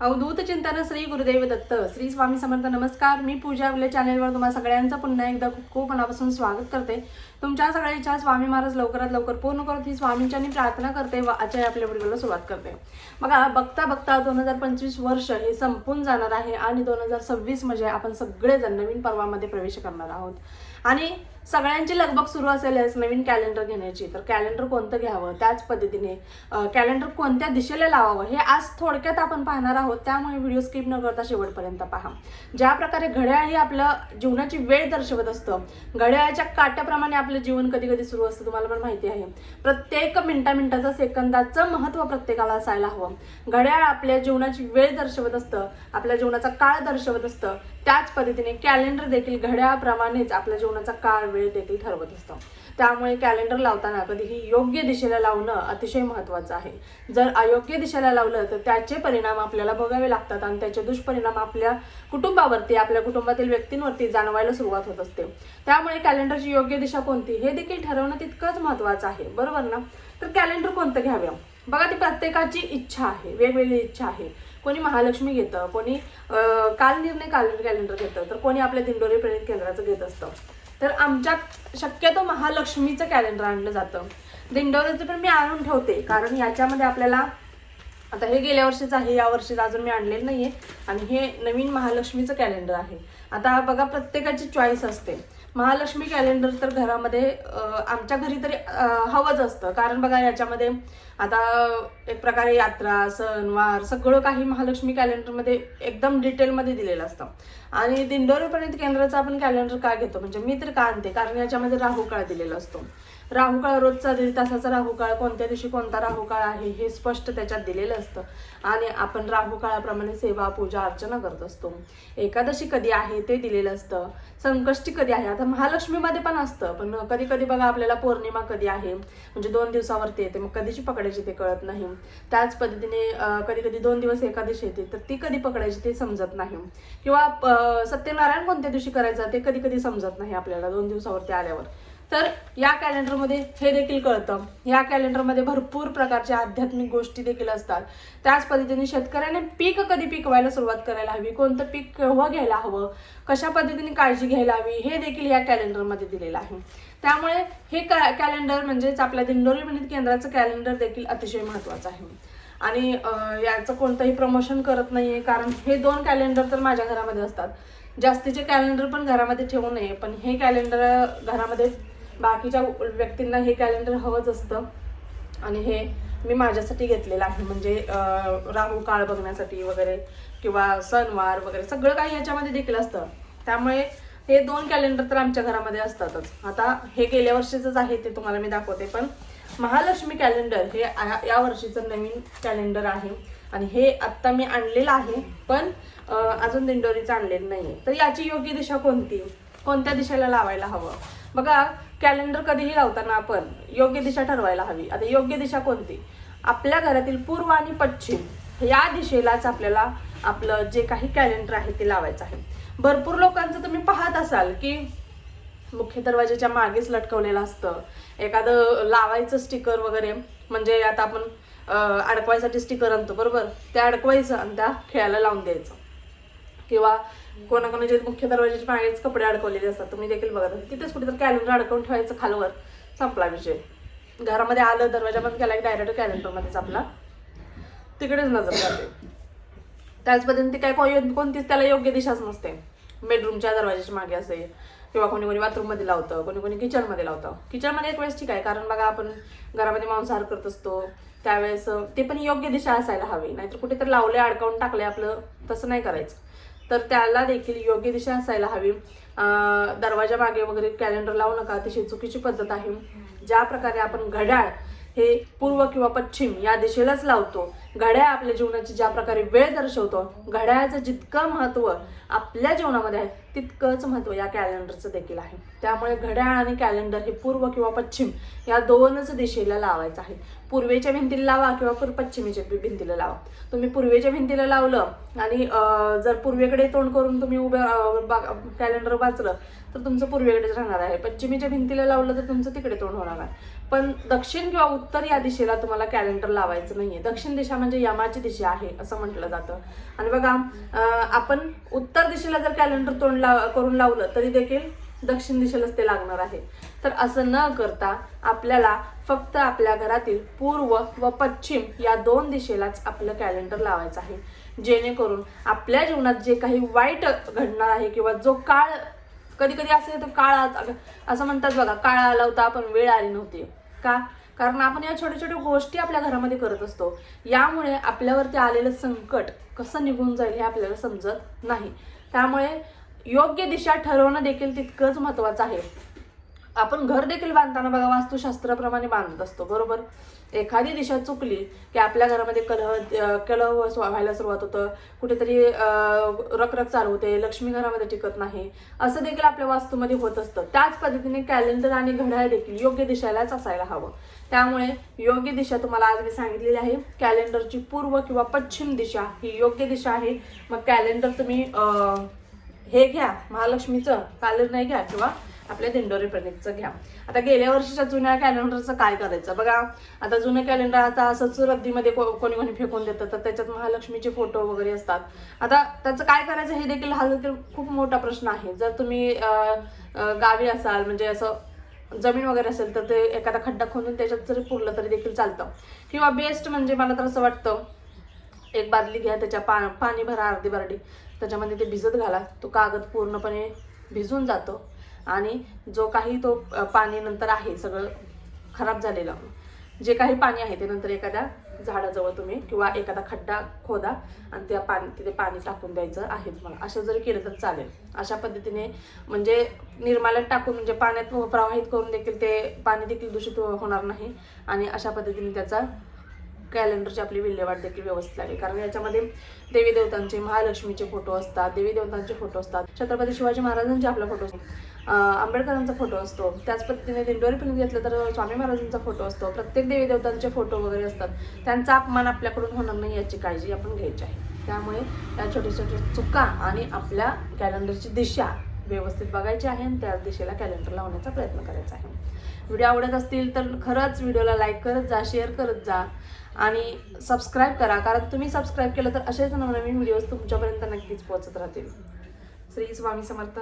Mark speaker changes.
Speaker 1: अवधूत चिंतन श्री गुरुदेव दत्त श्री स्वामी समर्थ. नमस्कार. मी पूजा. आपल्या चॅनेलवर तुम्हा सगळ्यांचं पुन्हा एकदा खूप खूप मनापासून स्वागत करते. तुमच्या सगळ्या इच्छा स्वामी महाराज लवकरात लवकर पूर्ण करत ही स्वामींच्या प्रार्थना करते व आजच्या आपल्या व्हिडिओला सुरुवात करते. बघा, बघता बघता 2025 वर्ष हे संपून जाणार आहे आणि 2026 म्हणजे आपण सगळेजण नवीन पर्वामध्ये प्रवेश करणार आहोत आणि सगळ्यांची लगबग सुरू असेलच नवीन कॅलेंडर घेण्याची. तर कॅलेंडर कोणतं घ्यावं, त्याच पद्धतीने कॅलेंडर कोणत्या दिशेला लावावं हे आज थोडक्यात आपण पाहणार आहोत. त्यामुळे व्हिडिओ स्किप न करता शेवटपर्यंत पहा. ज्या प्रकारे घड्याळ ही आपल्या जीवनाची वेळ दर्शवत असतं, घड्याळाच्या काट्याप्रमाणे आपलं जीवन कधी कधी सुरू असतं. तुम्हाला पण माहिती आहे, प्रत्येक मिनिटाचं सेकंदाचं महत्त्व प्रत्येकाला असायला हवं. घड्याळ आपल्या जीवनाची वेळ दर्शवत असतं, आपल्या जीवनाचा काळ दर्शवत असतं. त्याच पद्धतीने कॅलेंडर देखील घड्याळाप्रमाणेच आपल्या जीवनाचा काळ वेळ देखील ठरवत असतं. त्यामुळे कॅलेंडर लावताना कधीही योग्य दिशेला लावणं अतिशय महत्त्वाचं आहे. जर अयोग्य दिशेला लावलं तर त्याचे परिणाम आपल्याला भोगावे लागतात आणि त्याचे दुष्परिणाम आपल्या कुटुंबावरती, आपल्या कुटुंबातील व्यक्तींवरती जाणवायला सुरुवात होत असते. त्यामुळे कॅलेंडरची योग्य दिशा कोणती हे देखील ठरवणं तितकंच महत्त्वाचं आहे, बरोबर ना? तर कॅलेंडर कोणतं घ्यावं, बघा, ती प्रत्येकाची इच्छा आहे, वेगवेगळी इच्छा आहे. कोणी महालक्ष्मी घेतं, कोणी कालनिर्णय कॅलेंडर घेतं, तर कोणी आपल्या दिंडोरी प्रेरित केंद्राचं घेत असतं. तर आमच्यात शक्यतो महालक्ष्मीचं कॅलेंडर आणलं जातं. दिंडोरीचं पण मी आणून ठेवते, कारण याच्यामध्ये आपल्याला आता हे गेल्या वर्षीच आहे, या वर्षीच अजून मी आणलेलं नाहीये आणि हे नवीन महालक्ष्मीचं कॅलेंडर आहे. आता बघा, प्रत्येकाची चॉईस असते. महालक्ष्मी कॅलेंडर तर घरामध्ये आमच्या घरी तरी हवंच असतं, कारण बघा याच्यामध्ये आता एक प्रकारे यात्रा, सण वार सगळं काही महालक्ष्मी कॅलेंडरमध्ये एकदम डिटेलमध्ये दिलेलं असतं. आणि दिंडोरीपर्यंत केंद्राचं आपण कॅलेंडर का घेतो, म्हणजे मी तर का आणते, कारण याच्यामध्ये राहुकाळ दिलेला असतो. राहुकाळ रोजचा 1.5 तासाचा राहुकाळ, कोणत्या दिवशी कोणता राहुकाळ आहे हे स्पष्ट त्याच्यात दिलेलं असतं आणि आपण राहुकाळाप्रमाणे सेवा पूजा अर्चना करत असतो. एकादशी कधी आहे ते दिलेलं असतं, संकष्टी कधी आहे. आता महालक्ष्मीमध्ये पण असतं, पण कधी कधी बघा आपल्याला पौर्णिमा कधी आहे म्हणजे 2 दिवसावरती येते, मग कधीची पकडायची ते कळत नाही. त्याच पद्धतीने कधी कधी 2 दिवस एकादशी येते, तर ती कधी पकडायची ते समजत नाही. किंवा सत्यनारायण कोणत्या दिवशी करायचं ते कधी कधी समजत नाही आपल्याला 2 दिवसावरती आल्यावर. तर या कॅलेंडरमध्ये हे देखील कळतं. या कॅलेंडरमध्ये भरपूर प्रकारच्या आध्यात्मिक गोष्टी देखील असतात. त्याच पद्धतीने शेतकऱ्याने पीक कधी पिकवायला सुरुवात करायला हवी, कोणतं पीक केव्हा घ्यायला हवं, कशा पद्धतीने काळजी घ्यायला हवी हे देखील या कॅलेंडरमध्ये दिलेलं आहे. त्यामुळे हे कॅलेंडर म्हणजेच आपल्या दिंडोरी प्रेरित केंद्राचं कॅलेंडर देखील अतिशय महत्त्वाचं आहे. आणि याचं कोणतंही प्रमोशन करत नाहीये, कारण हे 2 कॅलेंडर तर माझ्या घरामध्ये असतात. जास्तीचे कॅलेंडर पण घरामध्ये ठेवू नये, पण हे कॅलेंडर घरामध्ये बाकीच्या व्यक्तींना हे कॅलेंडर हवंच असतं आणि हे मी माझ्यासाठी घेतलेलं आहे. म्हणजे राहू काळ बघण्यासाठी वगैरे किंवा सणवार वगैरे सगळं काही याच्यामध्ये देखील असतं. त्यामुळे हे 2 कॅलेंडर तर आमच्या घरामध्ये असतातच. आता हे गेल्या वर्षीचंच आहे, ते तुम्हाला मी दाखवते. पण महालक्ष्मी कॅलेंडर हे या वर्षीचं नवीन कॅलेंडर आहे आणि हे आत्ता मी आणलेलं आहे, पण अजून दिंडोरीचं आणलेलं नाही. तर याची योग्य दिशा कोणती, कोणत्या दिशेला लावायला हवं, बघा, कॅलेंडर कधीही लावताना आपण योग्य दिशा ठरवायला हवी. आता योग्य दिशा कोणती, आपल्या घरातील पूर्व आणि पश्चिम या दिशेलाच आपल्याला आपलं जे काही कॅलेंडर आहे ते लावायचं आहे. भरपूर लोकांचं तुम्ही पाहत असाल की मुख्य दरवाजाच्या मागेच लटकवलेलं असतं एखादं लावायचं स्टिकर वगैरे. म्हणजे आता आपण अडकवायसाठी स्टिकर आणतो, बरोबर, ते अडकवायचं आणि त्या खेळायला लावून द्यायचं. किंवा कोणाकोणाचे मुख्य दरवाजाच्या मागेच कपडे अडकवलेले असतात, तुम्ही देखील बघत असाल. तिथेच कुठेतरी कॅलेंडर अडकवून ठेवायचं खालवर, संपला विषय. घरामध्ये आलं, दरवाजा बंद केला की डायरेक्ट कॅलेंडरमध्येच आपला तिकडेच नजर जाते. त्याच पद्धतीने ती काय कोणतीच त्याला योग्य दिशाच नसते. बेडरूमच्या दरवाजाच्या मागे असेल किंवा कोणी कोणी बाथरूममध्ये लावतं, कोणी कोणी किचनमध्ये लावतं. किचनमध्ये एक वेळेस ठीक आहे, कारण बघा आपण घरामध्ये मांसाहार करत असतो त्यावेळेस ते पण योग्य दिशा असायला हवी. नाहीतर कुठेतरी लावले, अडकावून टाकले, आपलं तसं नाही करायचं. तर त्याला देखील योग्य दिशा असायला हवी. दरवाजा मागे वगैरे कॅलेंडर लावू नका, अतिशय चुकीची पद्धत आहे. ज्या प्रकारे आपण घड्याळ हे पूर्व किंवा पश्चिम या दिशेलाच लावतो, घड्याळ आपल्या जीवनाची ज्या प्रकारे वेळ दर्शवतो, घड्याळाचं जितकं महत्त्व आपल्या जीवनामध्ये आहे तितकंच महत्त्व या कॅलेंडरचं देखील आहे. त्यामुळे घड्याळ आणि कॅलेंडर हे पूर्व किंवा पश्चिम या 2च दिशेला लावायचं आहे. पूर्वेच्या भिंतीला लावा किंवा पश्चिमेच्या भिंतीला लावा. तुम्ही पूर्वेच्या भिंतीला लावलं आणि जर पूर्वेकडे तोंड करून तुम्ही कॅलेंडर वाचलं तर तुमचं पूर्वेकडेच राहणार आहे. पश्चिमेच्या भिंतीला लावलं तर तुमचं तिकडे तोंड होणार आहे. पण दक्षिण किंवा उत्तर या दिशेला तुम्हाला कॅलेंडर लावायचं नाहीये. दक्षिण दिशा म्हणजे यमाची दिशा आहे असं म्हटलं जातं. आणि बघा आपण उत्तर दिशेला जर कॅलेंडर करून लावलं तरी देखील दक्षिण दिशेलाच ते लागणार आहे. तर असं न करता आपल्याला फक्त आपल्या घरातील पूर्व व पश्चिम या 2 दिशेलाच आपलं कॅलेंडर लावायचं आहे, जेणेकरून आपल्या जीवनात जे काही वाईट घडणार आहे किंवा जो काळ, कधी कधी असं येतं काळ, असं म्हणतात बघा, काळ आला होता पण वेळ आली नव्हती. का? कारण आपण या छोट्या छोट्या गोष्टी आपल्या घरामध्ये करत असतो. यामुळे आपल्यावरती आलेलं संकट कसं निघून जाईल हे आपल्याला समजत नाही. त्यामुळे योग्य दिशा ठरवणं देखील तितकंच महत्त्वाचं आहे. आपण घर देखील बांधताना बघा वास्तुशास्त्राप्रमाणे बांधत असतो, बरोबर. एखादी दिशा चुकली की आपल्या घरामध्ये कलह व्हायला सुरुवात होतं, कुठेतरी रखरख चालू होते, लक्ष्मी घरामध्ये टिकत नाही, असं देखील आपल्या वास्तूमध्ये होत असतं. त्याच पद्धतीने कॅलेंडर आणि घड्याळ देखील योग्य दिशेलाच असायला हवं. त्यामुळे योग्य दिशा तुम्हाला आज मी सांगितलेली आहे. कॅलेंडरची पूर्व किंवा पश्चिम दिशा ही योग्य दिशा आहे. मग कॅलेंडर तुम्ही हे घ्या, महालक्ष्मीचं कॅलेंडर नाही घ्या किंवा आपल्या दिंडोरी प्रणितचं घ्या. आता गेल्या वर्षीच्या जुन्या कॅलेंडरचं काय करायचं बघा. आता जुनं कॅलेंडर आता असंच रद्दीमध्ये कोणी कोणी फेकून देतं, तर त्याच्यात महालक्ष्मीचे फोटो वगैरे असतात. आता त्याचं काय करायचं हे देखील हा देखील खूप मोठा प्रश्न आहे. जर तुम्ही गावी असाल, म्हणजे असं जमीन वगैरे असेल, तर ते एखादा खड्डा खोदून त्याच्यात जरी पुरलं तरी देखील चालतं. किंवा बेस्ट म्हणजे मला तर असं वाटतं, एक बादली घ्या, त्याच्या पाणी भरा अर्धी बारडी, त्याच्यामध्ये ते भिजत घाला, तो कागद पूर्णपणे भिजून जातो. आणि जो काही तो पाणी नंतर आहे सगळं खराब झालेलं, जे काही पाणी आहे ते नंतर एखाद्या झाडाजवळ तुम्ही किंवा एखादा खड्डा खोदा आणि त्या तिथे पाणी टाकून द्यायचं आहे तुम्हाला. असं जरी केलं तर चालेल. अशा पद्धतीने म्हणजे निर्माल्यात टाकून, म्हणजे पाण्यात प्रवाहित करून देखील ते पाणी देखील दूषित होणार नाही. आणि अशा पद्धतीने त्याचा कॅलेंडरची आपली विल्हेवाट देखील व्यवस्थित लागेल. कारण याच्यामध्ये देवी देवतांचे, महालक्ष्मीचे फोटो असतात, देवी देवतांचे फोटो असतात, छत्रपती शिवाजी महाराजांचे आपला फोटो असतो, आंबेडकरांचा फोटो असतो. त्याच पद्धतीने दिंडोरी पण घेतलं तर स्वामी महाराजांचा फोटो असतो. प्रत्येक देवी देवतांचे फोटो वगैरे असतात. त्यांचा अपमान आपल्याकडून होणार नाही याची काळजी आपण घ्यायची आहे. त्यामुळे त्या छोट्या छोट्या चुका आणि आपल्या कॅलेंडरची दिशा व्यवस्थित बघायची आहे आणि त्याच दिशेला कॅलेंडर लावण्याचा प्रयत्न करायचा आहे. व्हिडिओ आवडत असतील तर खरंच व्हिडिओला लाईक करत जा, शेअर करत जा आणि सबस्क्राईब करा. कारण तुम्ही सबस्क्राईब केलं तर असेच नवनवीन व्हिडिओज तुमच्यापर्यंत नक्कीच पोहोचत राहतील. श्री स्वामी समर्थ.